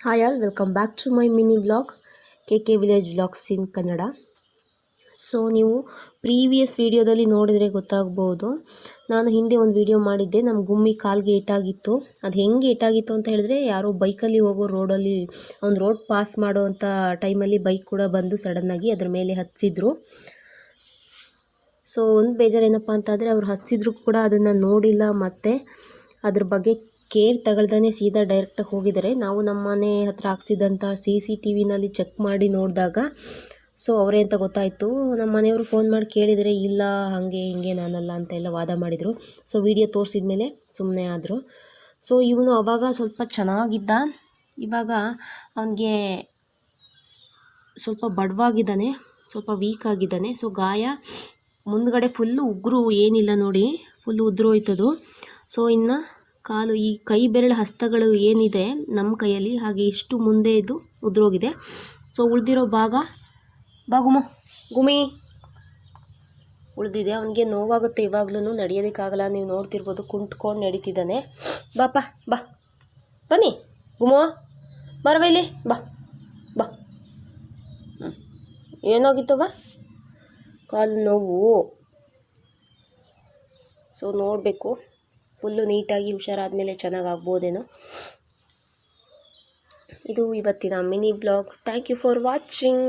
Hi all, welcome back to my mini vlog KK Village Vlogs in Kannada. So ನೀವು previous ವಿಡಿಯೋದಲ್ಲಿ ನೋಡಿದರೆ ಗೊತ್ತಾಗ್ಬೋದು, ನಾನು ಹಿಂದೆ ಒಂದು ವಿಡಿಯೋ ಮಾಡಿದ್ದೆ. ನಮ್ಮ ಗುಮ್ಮಿ ಕಾಲ್ಗೆ ಏಟಾಗಿತ್ತು. ಅದು ಹೆಂಗೆ ಏಟಾಗಿತ್ತು ಅಂತ ಹೇಳಿದ್ರೆ, ಯಾರೋ ಬೈಕಲ್ಲಿ ಹೋಗೋ ರೋಡಲ್ಲಿ ಒಂದು ರೋಡ್ ಪಾಸ್ ಮಾಡೋವಂಥ ಟೈಮಲ್ಲಿ ಬೈಕ್ ಕೂಡ ಬಂದು ಸಡನ್ನಾಗಿ ಅದ್ರ ಮೇಲೆ ಹತ್ತಿಸಿದ್ರು. ಸೊ ಒಂದು ಬೇಜಾರೇನಪ್ಪ ಅಂತಂದರೆ, ಅವ್ರು ಹತ್ತಿಸಿದ್ರು ಕೂಡ ಅದನ್ನು ನೋಡಿಲ್ಲ, ಮತ್ತು ಅದ್ರ ಬಗ್ಗೆ ಕೇರ್ ತಗೊಳ್ದೇ ಸೀದಾ ಡೈರೆಕ್ಟಾಗಿ ಹೋಗಿದ್ದಾರೆ. ನಾವು ನಮ್ಮ ಮನೆ ಹತ್ರ ಆಗ್ತಿದ್ದಂಥ CCTVನಲ್ಲಿ ಚೆಕ್ ಮಾಡಿ ನೋಡಿದಾಗ ಸೊ ಅವರೇ ಅಂತ ಗೊತ್ತಾಯಿತು. ನಮ್ಮ ಮನೆಯವರು ಫೋನ್ ಮಾಡಿ ಕೇಳಿದರೆ, ಇಲ್ಲ ಹಾಗೆ ಹಿಂಗೆ ನಾನಲ್ಲ ಅಂತ ಎಲ್ಲ ವಾದ ಮಾಡಿದರು. ಸೊ ವಿಡಿಯೋ ತೋರಿಸಿದ ಮೇಲೆ ಸುಮ್ಮನೆ ಆದರು. ಸೊ ಇವನು ಅವಾಗ ಸ್ವಲ್ಪ ಚೆನ್ನಾಗಿದ್ದ, ಇವಾಗ ಅವನಿಗೆ ಸ್ವಲ್ಪ ಬಡವಾಗಿದ್ದಾನೆ, ಸ್ವಲ್ಪ ವೀಕ್ ಆಗಿದ್ದಾನೆ. ಸೊ ಗಾಯ ಮುಂದ್ಗಡೆ ಫುಲ್ಲು ಉಗುರು ಏನಿಲ್ಲ ನೋಡಿ, ಫುಲ್ಲು ಉದುರೋಯ್ತದು. ಸೊ ಇನ್ನು ಕಾಲು, ಈ ಕೈ ಬೆರಳು ಹಸ್ತಗಳು ಏನಿದೆ ನಮ್ಮ ಕೈಯಲ್ಲಿ, ಹಾಗೆ ಇಷ್ಟು ಮುಂದೆ ಇದು ಉದುರೋಗಿದೆ. ಸೊ ಉಳಿದಿರೋ ಭಾಗ ಗುಮಿ ಉಳಿದಿದೆ. ಅವನಿಗೆ ನೋವಾಗುತ್ತೆ, ಇವಾಗ್ಲೂ ನಡೆಯೋದಕ್ಕಾಗಲ್ಲ. ನೀವು ನೋಡ್ತಿರ್ಬೋದು, ಕುಂಟ್ಕೊಂಡು ನಡೀತಿದ್ದಾನೆ. ಬಾಪ ಬಾ, ಬನ್ನಿ ಗುಮೋ, ಬರವೈಲಿ ಬಾ ಬಾ. ಏನಾಗಿತ್ತವ? ಕಾಲು ನೋವು. ಸೊ ನೋಡಬೇಕು, ಫುಲ್ಲು ನೀಟಾಗಿ ಹುಷಾರಾದಮೇಲೆ ಚೆನ್ನಾಗಾಗ್ಬೋದೇನೋ. ಇದು ಇವತ್ತಿನ mini blog. Thank you for watching.